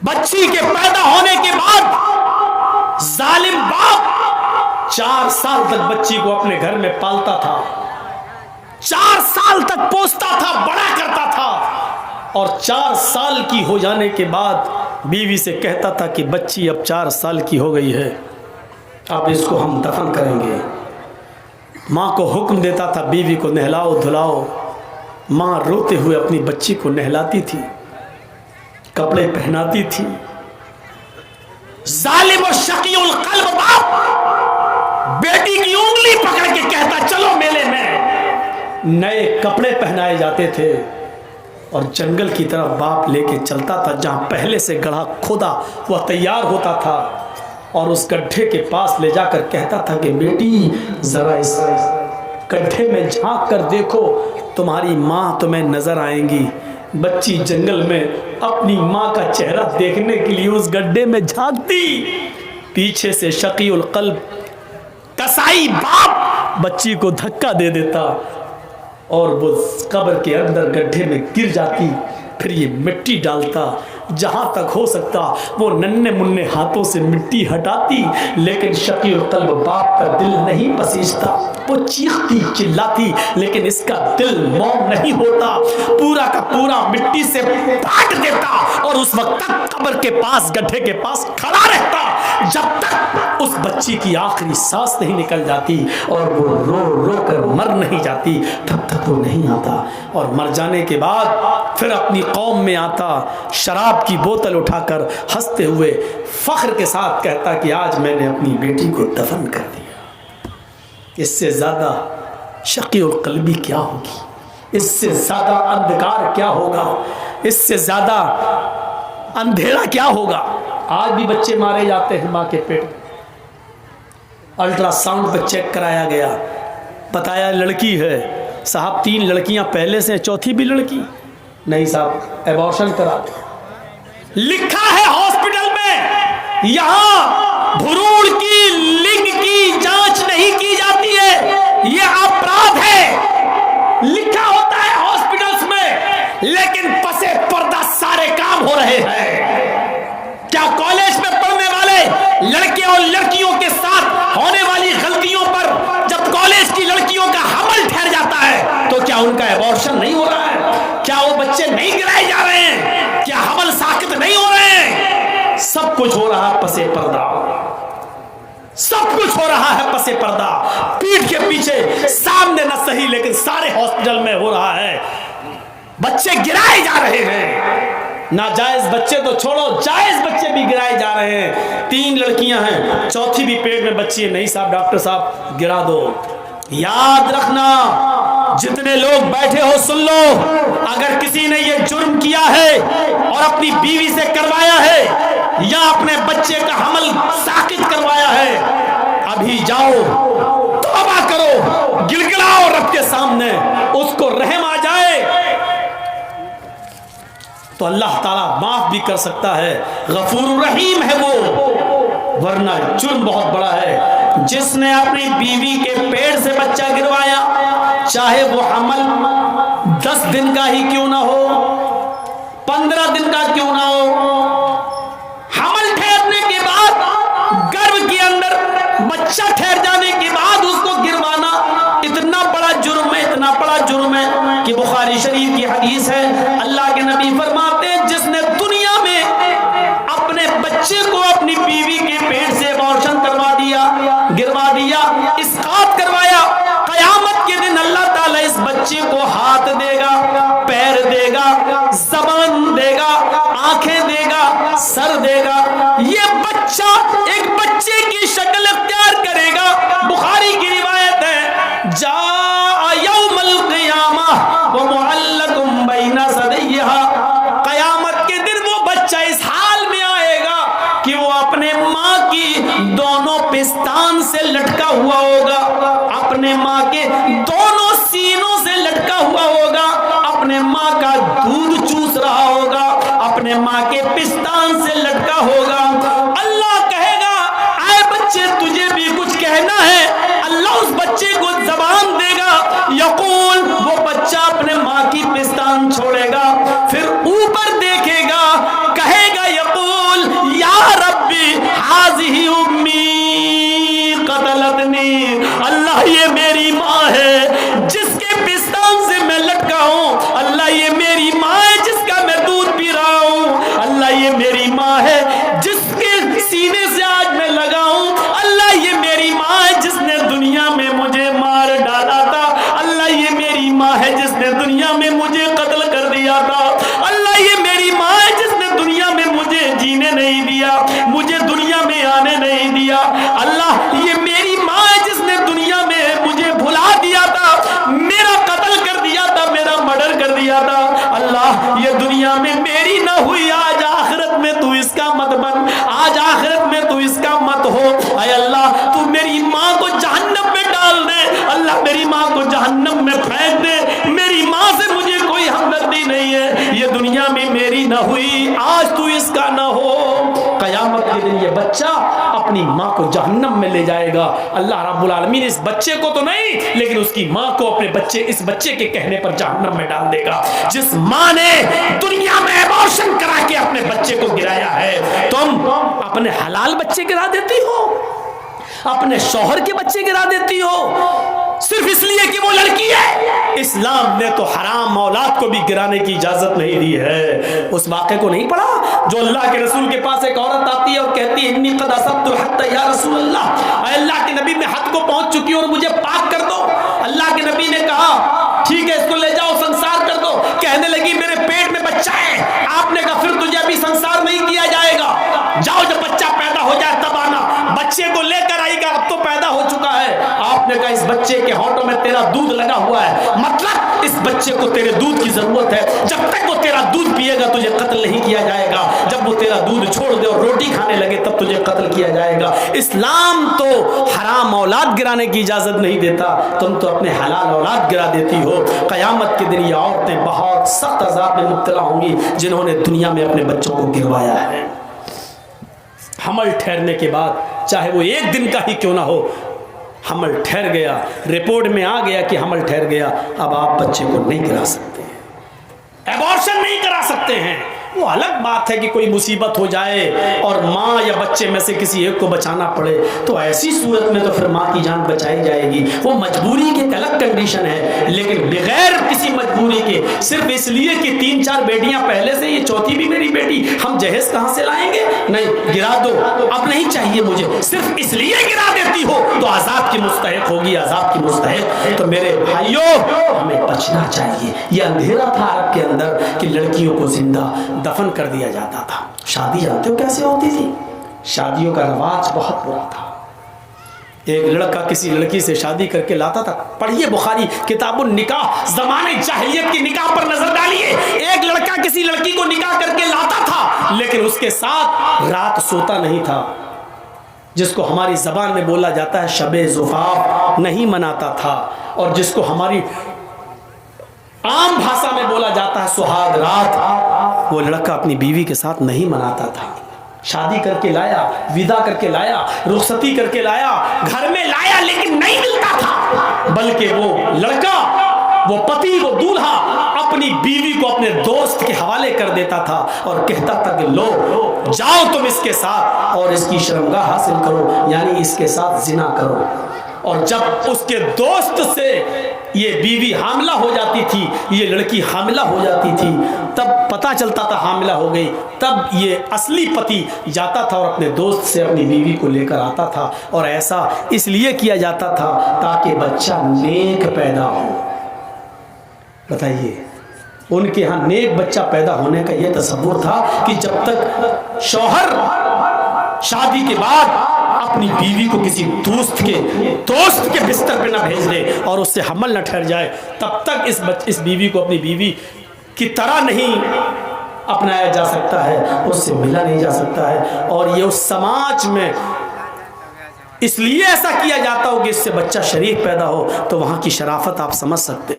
بچی کے پیدا ہونے کے بعد ظالم باپ 4 سال تک بچی کو اپنے گھر میں پالتا تھا، 4 سال تک پوستا تھا، بڑا کرتا تھا، اور 4 سال کی ہو جانے کے بعد بیوی سے کہتا تھا کہ بچی اب 4 سال کی ہو گئی ہے، اب اس کو ہم دفن کریں گے۔ ماں کو حکم دیتا تھا بیوی کو نہلاؤ دھلاؤ، ماں روتے ہوئے اپنی بچی کو نہلاتی تھی، کپڑے پہناتی تھی۔ ظالم و شقی القلب باپ بیٹی کی انگلی پکڑ کے کہتا چلو میلے میں۔ نئے کپڑے پہنائے جاتے تھے اور جنگل کی طرف باپ لے کے چلتا تھا جہاں پہلے سے گڑھا کھودا وہ تیار ہوتا تھا، اور اس گڈھے کے پاس لے جا کر کہتا تھا کہ بیٹی ذرا اس گڈھے میں جھانک کر دیکھو، تمہاری ماں تمہیں نظر آئیں گی۔ بچی جنگل میں اپنی ماں کا چہرہ دیکھنے کے لیے اس گڈھے میں جھانکتی، پیچھے سے شقی القلب کسائی باپ بچی کو دھکا دے دیتا اور وہ قبر کے اندر گڈھے میں گر جاتی۔ پھر یہ مٹی ڈالتا، جہاں تک ہو سکتا وہ ننھے منھے ہاتھوں سے مٹی ہٹاتی، لیکن شقی القلب باپ کا دل نہیں پسیجتا۔ وہ چیختی چلاتی لیکن اس کا دل موم نہیں ہوتا، پورا کا پورا مٹی سے پاٹ دیتا اور اس وقت تک قبر کے پاس گڈھے کے پاس کھڑا رہتا جب تک اس بچی کی آخری سانس نہیں نکل جاتی اور وہ رو رو کر مر نہیں جاتی، تب تک وہ نہیں آتا۔ اور مر جانے کے بعد پھر اپنی قوم میں آتا، شراب کی بوتل اٹھا کر ہنستے ہوئے فخر کے ساتھ کہتا کہ آج میں نے اپنی بیٹی کو دفن کر دیا۔ اس سے زیادہ شقی القلبی کیا ہوگی؟ اس سے زیادہ اندھکار کیا ہوگا؟ اس سے زیادہ اندھیرا کیا ہوگا؟ آج بھی بچے مارے جاتے ہیں ماں کے پیٹ میں۔ الٹرا ساؤنڈ پہ چیک کرایا گیا، بتایا لڑکی ہے۔ صاحب 3 لڑکیاں پہلے سے، چوتھی بھی لڑکی؟ نہیں صاحب، ایبارشن کرا دو۔ لکھا ہے ہاسپٹل میں یہاں بھروڑ کی لنگ کی جانچ نہیں کی جاتی ہے، یہ اپرادھ ہے، لکھا ہوتا ہے ہاسپٹلز میں، لیکن پسے پردہ سارے کام ہو رہے ہیں۔ کیا کالج میں پڑھنے والے لڑکے اور لڑکیوں کے ساتھ ہونے والی غلطیوں پر جب کالج کی لڑکیوں کا حمل ٹھہر جاتا ہے تو کیا ان کا ایبارشن نہیں ہو رہا ہے؟ کیا وہ بچے نہیں گرائے جا رہے ہیں؟ کیا حمل ساقط نہیں ہو رہے ہیں؟ سب کچھ ہو رہا ہے پسے پردہ، سب کچھ ہو رہا ہے پسے پردہ، پیٹھ کے پیچھے، سامنے نہ صحیح لیکن سارے ہاسپٹل میں ہو رہا ہے۔ بچے گرائے جا رہے ہیں، ناجائز بچے تو چھوڑو، جائز بچے بھی گرائے جا رہے ہیں۔ 3 لڑکیاں ہیں، چوتھی بھی پیٹ میں بچی ہے، نہیں صاحب ڈاکٹر صاحب گرا دو۔ یاد رکھنا، جتنے لوگ بیٹھے ہو سن لو، اگر کسی نے یہ جرم کیا ہے اور اپنی بیوی سے کروایا ہے یا اپنے بچے کا حمل ساقط کروایا ہے، ابھی جاؤ توبہ کرو، گڑگڑاؤ رب کے سامنے، اس کو رحم آ جائے تو اللہ تعالیٰ معاف بھی کر سکتا ہے، غفور رحیم ہے وہ، ورنہ جرم بہت بڑا ہے۔ جس نے اپنی بیوی کے پیٹ سے بچہ گروایا، چاہے وہ حمل 10 دن کا ہی کیوں نہ ہو، 15 دن کا کیوں نہ ہو، حمل ٹھہرنے کے بعد گرب کے اندر بچہ ٹھہر جانے کے بعد اس کو گروانا اتنا بڑا جرم ہے، اتنا بڑا جرم ہے کہ بخاری شریف کی حدیث ہے، اللہ کے نبی فرماتے ہیں جس نے دنیا میں اپنے بچے کو اپنی بیوی کے پیٹ سے ابارشن کروا دیا، گروا دیا، اسقاط کروایا، قیامت کے دن اللہ تعالیٰ اس بچے کو ہاتھ دے گا، پیر دے گا، زبان دے گا، آنکھیں دے گا، سر دے گا، یہ بچہ ایک بچے کی شکل اختیار کرے گا۔ بخاری کی روایت ہے، جاء یوم القیامہ ومعلق بین ثدیہا، قیامت کے دن وہ بچہ اس حال میں آئے گا کہ وہ اپنے ماں کی دونوں پستان سے لٹکا ہوا ہوگا، اپنے ماں کے دونوں سینوں سے لٹکا ہوا ہوگا، اپنے ماں کا دودھ چوس رہا ہوگا، اپنے ماں کے پستان سے لٹکا ہوگا۔ اللہ کہے گا اے بچے تجھے بھی کچھ کہنا ہے، اللہ اس بچے کو زبان دے گا، یقول، وہ بچہ اپنے ماں کی پستان چھوڑے گا، پھر اوپر دیکھے گا، کہے گا یقول نہیں دیا, مجھے دنیا میں آنے نہیں دیا. اللہ یہ میری ماں ہے جس نے دنیا میں مجھے بھلا دیا تھا, میرا قتل کر دیا تھا, میرا مرڈر کر دیا تھا. اللہ یہ دنیا میں میری نہ ہوئی, آج آخرت میں تو اس کا مت بن, آج آخرت میں تو اس کا مت ہو. اے اللہ تو میری ماں کو جہنم میں ڈال دے, اللہ میری ماں کو جہنم میں پھینک دے. میری ماں سے مجھے کوئی ہمدردی نہیں ہے, یہ دنیا میں میری نہ ہوئی, آج تو اس کا نہ ہو. قیامت کے دن یہ بچہ اپنی ماں کو جہنم میں لے جائے گا. اللہ رب العالمین اس بچے کو تو نہیں لیکن اس کی ماں کو اپنے بچے, اس بچے کے کہنے پر جہنم میں ڈال دے گا. جس ماں نے دنیا میں ابورشن کرا کے اپنے بچے کو گرایا ہے, تم اپنے حلال بچے گرا دیتی ہو, اپنے شوہر کے بچے گرا دیتی ہو صرف اس لیے کہ وہ لڑکی ہے. اسلام نے تو حرام اولاد کو بھی گرانے کی اجازت نہیں دی ہے. اس واقعے کو نہیں پڑھا جو اللہ کے رسول کے پاس ایک عورت آتی ہے اور کہتی ہے انی قد اصبت الحد یا رسول اللہ, اے اللہ کے نبی میں حد کو پہنچ چکی ہوں اور مجھے پاک کر دو. اللہ کے نبی نے کہا ٹھیک ہے اس کو لے جاؤ سنسار کر دو. کہنے لگی میرے پیٹ میں بچہ ہے. آپ نے کہا پھر تجھے ابھی سنسار نہیں کیا جائے گا, جاؤ جب بچہ پیدا ہو جائے تب آنا. بچے کو لے کر آئی گا, اب تو پیدا ہو چکا ہے. آپ نے کہا اس بچے کے ہونٹوں میں تیرا دودھ لگا ہوا ہے, مطلب اس بچے کو تیرے دودھ کی ضرورت ہے, جب تک وہ تیرا دودھ پیے گا تجھے قتل نہیں کیا جائے گا, جب وہ تیرا دودھ چھوڑ دے اور روٹی کھانے لگے تب تجھے قتل کیا جائے گا. اسلام تو حرام اولاد گرانے کی اجازت نہیں دیتا, تم تو اپنے حلال اولاد گرا دیتی ہو. قیامت کے دن یہ عورتیں بہت سخت عذاب میں مبتلا ہوں گی جنہوں نے دنیا میں اپنے بچوں کو گروایا ہے. حمل ٹھہرنے کے بعد چاہے وہ ایک دن کا ہی کیوں نہ ہو, حمل ٹھہر گیا, رپورٹ میں آ گیا کہ حمل ٹھہر گیا, اب آپ بچے کو نہیں گرا سکتے ہیں, ایبورشن نہیں کرا سکتے ہیں. وہ الگ بات ہے کہ کوئی مصیبت ہو جائے اور ماں یا بچے میں سے کسی ایک کو بچانا پڑے, تو ایسی صورت میں تو پھر ماں کی جان بچائی جائے گی. وہ مجبوری کی ایک الگ کنڈیشن ہے, لیکن بغیر کسی مجبوری کے صرف اس لیے کہ 3-4 بیٹیاں پہلے سے, یہ چوتھی بھی میری بیٹی, ہم جہیز کہاں سے لائیں گے, نہیں گرا دو, اب نہیں چاہیے مجھے, صرف اس لیے گرا دیتی ہو تو عذاب کی مستحق ہوگی, عذاب کی مستحق. تو میرے بھائیوں ہمیں بچنا چاہیے. یہ اندھیرا تھا عرب کے اندر کہ لڑکیوں کو زندہ دفن کر دیا جاتا تھا. شادی جانتے ہو کیسے ہوتی تھی؟ شادیوں کا رواج بہت برا تھا. ایک لڑکا کسی لڑکی سے شادی کر کے لاتا تھا, پڑھیے بخاری کتاب النکاح, زمانے جاہلیت کی نکاح پر نظر ڈالیے. ایک لڑکا کسی لڑکی کو نکاح کر کے لاتا تھا لیکن اس کے ساتھ رات سوتا نہیں تھا, جس کو ہماری زبان میں بولا جاتا ہے شب زفاف نہیں مناتا تھا, اور جس کو ہماری عام بھاشا میں بولا جاتا ہے سہاگ رات, وہ لڑکا اپنی بیوی کے ساتھ نہیں مناتا تھا. شادی کر کے لایا, ودا کر کے لایا, رخصتی کر کے لایا, گھر میں لایا, لیکن نہیں ملتا تھا, بلکہ وہ لڑکا, وہ پتی, وہ دولہا اپنی بیوی کو اپنے دوست کے حوالے کر دیتا تھا اور کہتا تھا کہ لو جاؤ تم اس کے ساتھ اور اس کی شرمگاہ حاصل کرو, یعنی اس کے ساتھ زنا کرو. اور جب اس کے دوست سے یہ بیوی حاملہ ہو جاتی تھی, یہ لڑکی حاملہ ہو جاتی تھی, تب پتہ چلتا تھا حاملہ ہو گئی, تب یہ اصلی پتی جاتا تھا اور اپنے دوست سے اپنی بیوی کو لے کر آتا تھا. اور ایسا اس لیے کیا جاتا تھا تاکہ بچہ نیک پیدا ہو. بتائیے, ان کے ہاں نیک بچہ پیدا ہونے کا یہ تصور تھا کہ جب تک شوہر شادی کے بعد اپنی بیوی کو کسی دوست کے بستر پہ نہ بھیج دے اور اس سے حمل نہ ٹھہر جائے, تب تک اس بیوی کو اپنی بیوی کی طرح نہیں اپنایا جا سکتا ہے, اس سے ملا نہیں جا سکتا ہے. اور یہ اس سماج میں اس لیے ایسا کیا جاتا ہو کہ اس سے بچہ شریف پیدا ہو, تو وہاں کی شرافت آپ سمجھ سکتے.